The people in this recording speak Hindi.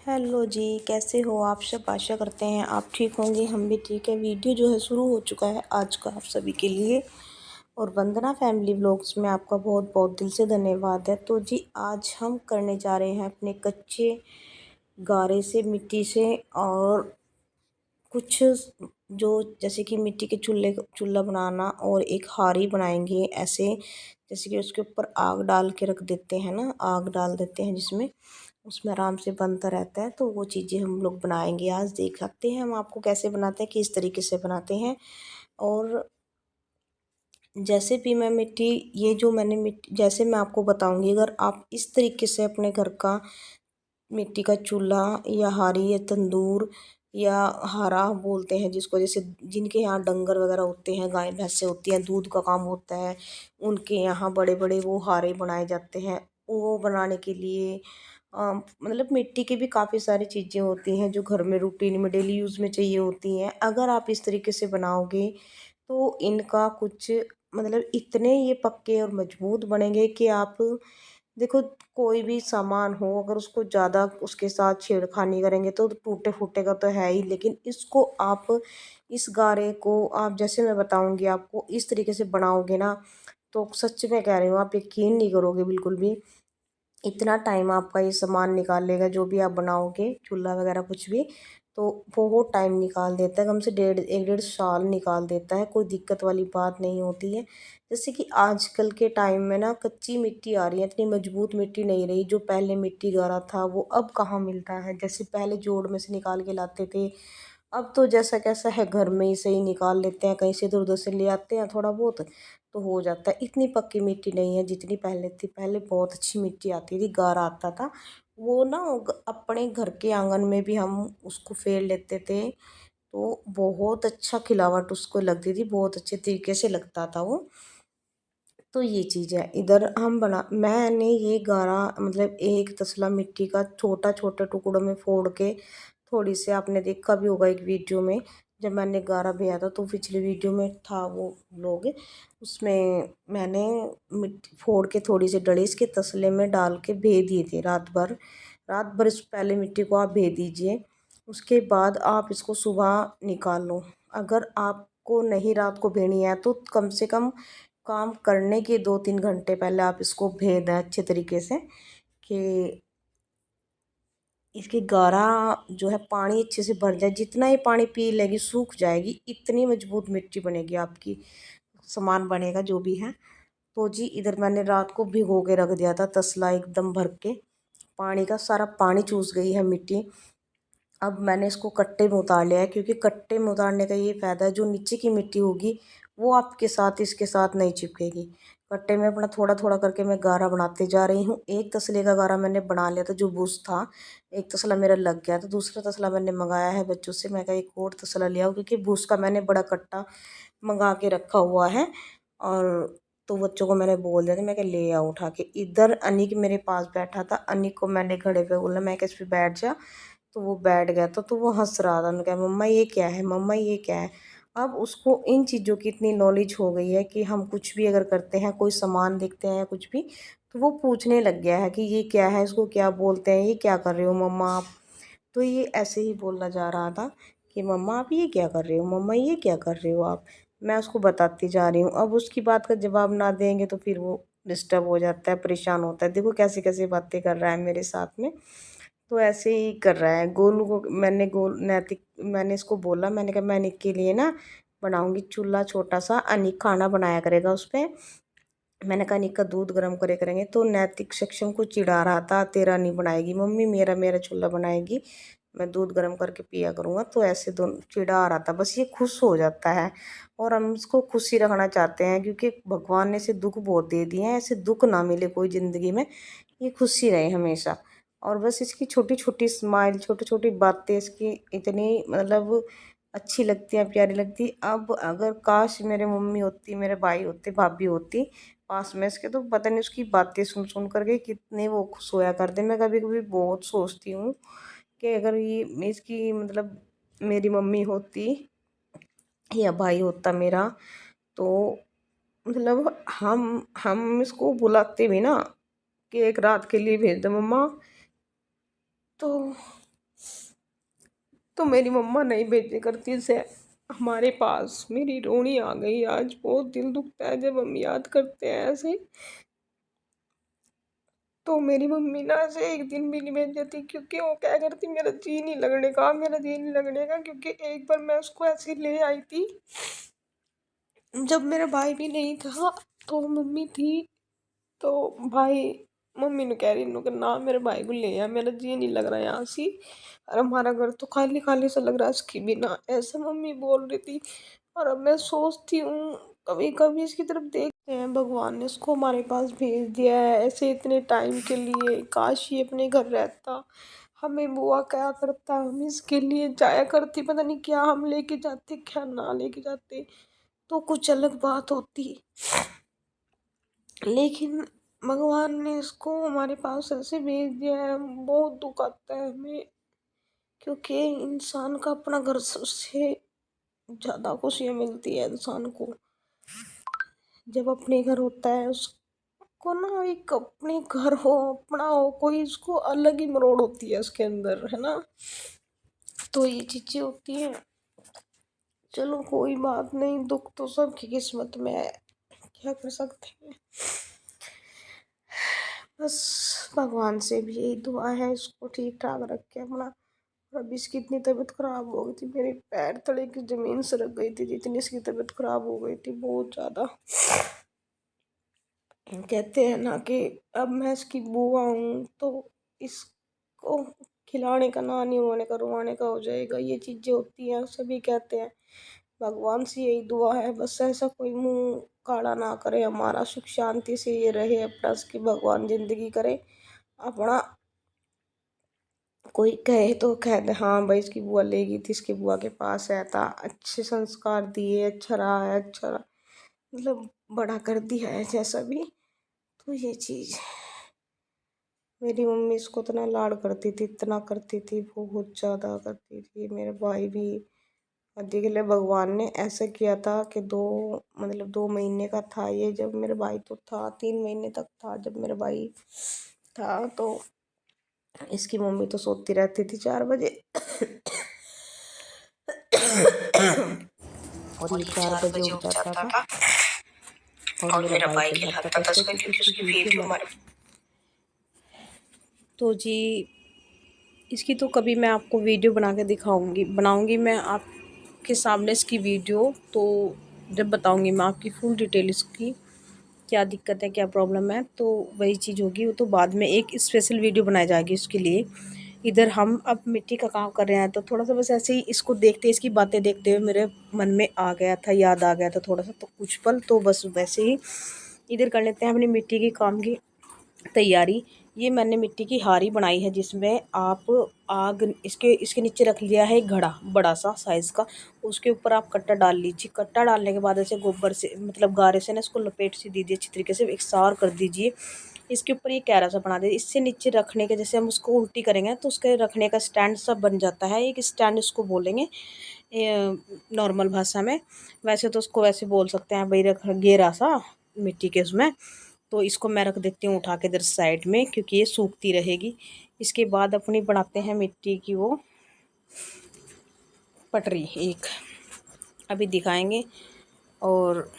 हेलो जी, कैसे हो आप सब। आशा करते हैं आप ठीक होंगे, हम भी ठीक है। वीडियो जो है शुरू हो चुका है आज का आप सभी के लिए। और वंदना फैमिली व्लॉग्स में आपका बहुत बहुत दिल से धन्यवाद है। तो जी आज हम करने जा रहे हैं अपने कच्चे गारे से, मिट्टी से, और कुछ जो जैसे कि मिट्टी के चूल्हा बनाना, और एक हारी बनाएंगे ऐसे, जैसे कि उसके ऊपर आग डाल के रख देते हैं ना, आग डाल देते हैं जिसमें उसमें आराम से बनता रहता है। तो वो चीज़ें हम लोग बनाएंगे आज। देख सकते हैं हम आपको कैसे बनाते हैं, किस तरीके से बनाते हैं। और जैसे भी मैं मिट्टी, ये जो मैंने मिट्टी जैसे मैं आपको बताऊंगी, अगर आप इस तरीके से अपने घर का मिट्टी का चूल्हा या हारी या तंदूर या हारा बोलते हैं जिसको, जैसे जिनके यहाँ डंगर वगैरह होते हैं, गाय भैंसें होती हैं, दूध का काम होता है, उनके यहाँ बड़े बड़े वो हारे बनाए जाते हैं। वो बनाने के लिए मतलब मिट्टी की भी काफ़ी सारी चीज़ें होती हैं जो घर में रूटीन में डेली यूज़ में चाहिए होती हैं। अगर आप इस तरीके से बनाओगे तो इनका कुछ मतलब इतने ये पक्के और मजबूत बनेंगे कि आप देखो, कोई भी सामान हो अगर उसको ज़्यादा उसके साथ छेड़खानी करेंगे तो टूटे फूटेगा तो है ही। लेकिन इसको आप, इस गारे को आप, जैसे मैं बताऊंगी आपको, इस तरीके से बनाओगे ना, तो सच में कह रही हूँ आप यकीन नहीं करोगे बिल्कुल भी। इतना टाइम आपका ये सामान निकाल लेगा जो भी आप बनाओगे, चूल्हा वगैरह कुछ भी, तो बहुत टाइम निकाल देता है, कम से 1.5 साल निकाल देता है। कोई दिक्कत वाली बात नहीं होती है। जैसे कि आजकल के टाइम में ना कच्ची मिट्टी आ रही है, इतनी मजबूत मिट्टी नहीं रही। जो पहले मिट्टी गारा था वो अब कहाँ मिलता है। जैसे पहले जोड़ में से निकाल के लाते थे, अब तो जैसा कैसा है घर में ही से ही निकाल लेते हैं, कहीं से इधर उधर से ले आते हैं थोड़ा बहुत तो हो जाता है। इतनी पक्की मिट्टी नहीं है जितनी पहले थी। पहले बहुत अच्छी मिट्टी आती थी, गारा आता था। वो ना अपने घर के आंगन में भी हम उसको फेर लेते थे, तो बहुत अच्छा खिलावट उसको लगती थी, बहुत अच्छे तरीके से लगता था वो। तो ये चीज़ है। इधर हम बना मैंने ये गारा मतलब एक तसला मिट्टी का छोटा छोटे टुकड़ों में फोड़ के, थोड़ी सी आपने देखा भी होगा एक वीडियो में, जब मैंने गारा भेजा था तो पिछले वीडियो में था वो लोग, उसमें मैंने मिट्टी फोड़ के थोड़ी सी डली इसके तसले में डाल के भे दिए थे रात भर। रात भर इस पहले मिट्टी को आप भे दीजिए, उसके बाद आप इसको सुबह निकाल लो। अगर आपको नहीं रात को भेनी है तो कम से कम काम करने के 2-3 घंटे पहले आप इसको भे दें अच्छे तरीके से, कि इसकी गारा जो है पानी अच्छे से भर जाए। जितना ये पानी पी लेगी सूख जाएगी, इतनी मजबूत मिट्टी बनेगी आपकी, सामान बनेगा जो भी है। तो जी इधर मैंने रात को भिगो के रख दिया था तसला एकदम भर के, पानी का सारा पानी चूस गई है मिट्टी। अब मैंने इसको कट्टे में उतार लिया है, क्योंकि कट्टे में उतारने का ये फ़ायदा है, जो नीचे की मिट्टी होगी वो आपके साथ इसके साथ नहीं चिपकेगी। कट्टे में अपना थोड़ा थोड़ा करके मैं गारा बनाते जा रही हूँ। एक तसले का गारा मैंने बना लिया था जो बुश था, एक तसला मेरा लग गया था, दूसरा तसला मैंने मंगाया है बच्चों से। मैं कहा एक और तसला लिया क्योंकि बुश का मैंने बड़ा कट्टा मंगा के रखा हुआ है। और तो बच्चों को मैंने बोल दिया था, मैं कहा ले आओ उठा के। इधर अनिक मेरे पास बैठा था, अनिक को मैंने घड़े पे बोला, मैं कहा इस पे बैठ जा, तो वो बैठ गया था। तो वो हंस रहा था, उन्होंने कहा मम्मा ये क्या है, मम्मा ये क्या है। अब उसको इन चीज़ों की इतनी नॉलेज हो गई है कि हम कुछ भी अगर करते हैं, कोई सामान देखते हैं या कुछ भी, तो वो पूछने लग गया है कि ये क्या है, इसको क्या बोलते हैं, ये क्या कर रहे हो मम्मा आप। तो ये ऐसे ही बोलना जा रहा था कि मम्मा आप ये क्या कर रहे हो, मम्मा ये क्या कर रहे हो आप। मैं उसको बताती जा रही हूँ। अब उसकी बात का जवाब ना देंगे तो फिर वो डिस्टर्ब हो जाता है, परेशान होता है। देखो कैसे कैसे बातें कर रहा है मेरे साथ में। तो ऐसे ही कर रहा है। गोलू को मैंने गोल नैतिक मैंने इसको बोला, मैंने कहा मैं अनिक के लिए ना बनाऊंगी चूल्हा छोटा सा, अनिक खाना बनाया करेगा उस पे। मैंने कहा अनिक का दूध गर्म करे करेंगे। तो नैतिक सक्षम को चिढ़ा रहा था, तेरा नहीं बनाएगी मम्मी, मेरा मेरा चूल्हा बनाएगी, मैं दूध गर्म करके पिया करूँगा। तो ऐसे दोनों चिढ़ा रहा था, बस ये खुश हो जाता है। और हम इसको खुशी रखना चाहते हैं, क्योंकि भगवान ने इसे दुख बहुत दे दिए हैं, ऐसे दुख ना मिले कोई ज़िंदगी में, ये खुशी रहे हमेशा। और बस इसकी छोटी छोटी स्माइल, छोटी छोटी बातें इसकी इतनी मतलब अच्छी लगती हैं, प्यारी लगती। अब अगर काश मेरे मम्मी होती, मेरे भाई होते, भाभी होती पास में इसके, तो पता नहीं उसकी बातें सुन सुन करके कितने वो खुश होया करते। मैं कभी कभी बहुत सोचती हूँ कि अगर ये इसकी मतलब मेरी मम्मी होती या भाई होता मेरा, तो मतलब हम इसको बुलाते भी ना कि एक रात के लिए भेज दो मम्मा, तो तो मेरी मम्मा नहीं भेजे करती इसे हमारे पास। मेरी रोनी आ गई आज, बहुत दिल दुखता है जब हम याद करते हैं ऐसे। तो मेरी मम्मी ना ऐसे एक दिन भी नहीं भेज देती, क्योंकि वो क्या करती, मेरा जी नहीं लगने का, मेरा जी नहीं लगने का। क्योंकि एक बार मैं उसको ऐसे ले आई थी जब मेरा भाई भी नहीं था, तो मम्मी थी, तो भाई मम्मी ने कह रही ना मेरे भाई को ले आ, मेरा जी नहीं लग रहा है यहाँ से, और हमारा घर तो खाली खाली सा लग रहा है इसके बिना, ऐसा मम्मी बोल रही थी। और अब मैं सोचती हूँ, कभी कभी इसकी तरफ देखते हैं, भगवान ने इसको हमारे पास भेज दिया है ऐसे इतने टाइम के लिए। काश ये अपने घर रहता, हमें बुआ क्या करता, हम इसके लिए जाया करती, पता नहीं क्या हम लेके जाते क्या ना लेके जाते, तो कुछ अलग बात होती। लेकिन भगवान ने इसको हमारे पास ऐसे भेज दिया है, बहुत दुख आता है हमें। क्योंकि इंसान का अपना घर से ज़्यादा खुशियाँ मिलती है इंसान को जब अपने घर होता है। उसको ना एक अपने घर हो, अपना हो कोई, इसको अलग ही मरोड़ होती है उसके अंदर, है ना। तो ये चीज़ें होती हैं। चलो कोई बात नहीं, दुख तो सबकी किस्मत में है, क्या कर सकते हैं। बस भगवान से भी यही दुआ है, इसको ठीक ठाक रखे अपना। और अभी इसकी इतनी तबीयत खराब हो गई थी, मेरे पैर तले की जमीन सरक गई थी जितनी इसकी तबीयत खराब हो गई थी, बहुत ज़्यादा। कहते हैं ना कि अब मैं इसकी बुआ हूँ, तो इसको खिलाने का ना नहीं होने का, रुवाने का हो जाएगा, ये चीज़ें होती हैं, सभी कहते हैं। भगवान से यही दुआ है, बस ऐसा कोई मुंह काला ना करे हमारा, सुख शांति से ये रहे अपना, इसकी भगवान जिंदगी करे अपना। कोई कहे तो कह दे हाँ भाई इसकी बुआ ले गई थी, इसकी बुआ के पास आया था, अच्छे संस्कार दिए, अच्छा रहा है, अच्छा रहा, मतलब बड़ा कर दिया है जैसा भी। तो ये चीज़, मेरी मम्मी इसको इतना लाड करती थी, इतना करती थी, बहुत ज़्यादा करती थी। मेरे भाई भी देख ले, भगवान ने ऐसा किया था कि 2 महीने का था ये जब मेरे भाई, तो था 3 महीने तक था जब मेरा भाई था। तो इसकी मम्मी तो सोती रहती थी 4 बजे और ये 4 बजे उठ जाता था और मेरा भाई खिलाता था इसको, क्योंकि उसकी वीडियो हमारे। तो जी इसकी तो कभी मैं आपको वीडियो बना के बनाऊंगी मैं आपके सामने इसकी वीडियो। तो जब बताऊंगी मैं आपकी फुल डिटेल इसकी, क्या दिक्कत है क्या प्रॉब्लम है, तो वही चीज़ होगी। वो तो बाद में एक स्पेशल वीडियो बनाई जाएगी उसके लिए। इधर हम अब मिट्टी का काम कर रहे हैं, तो थोड़ा सा बस ऐसे ही इसको देखते, इसकी बातें देखते हुए मेरे मन में आ गया था, याद आ गया था थोड़ा सा, तो कुछ पल तो बस वैसे ही इधर कर लेते हैं अपनी मिट्टी की काम की तैयारी। ये मैंने मिट्टी की हारी बनाई है, जिसमें आप आग इसके नीचे रख लिया है एक घड़ा बड़ा सा साइज़ का। उसके ऊपर आप कट्टा डाल लीजिए, कट्टा डालने के बाद ऐसे गोबर से मतलब गारे से ना इसको लपेट सी दीजिए, अच्छी तरीके से एकसार कर दीजिए। इसके ऊपर ये कैरा सा बना दीजिए, इससे नीचे रखने के, जैसे हम उसको उल्टी करेंगे तो उसके रखने का स्टैंड सा बन जाता है, एक स्टैंड इसको बोलेंगे नॉर्मल भाषा में। वैसे तो उसको वैसे बोल सकते हैं भाई, रख घेरा सा मिट्टी के उसमें। तो इसको मैं रख देती हूँ उठा के इधर साइड में, क्योंकि ये सूखती रहेगी। इसके बाद अपनी बनाते हैं मिट्टी की वो पटरी, एक अभी दिखाएंगे। और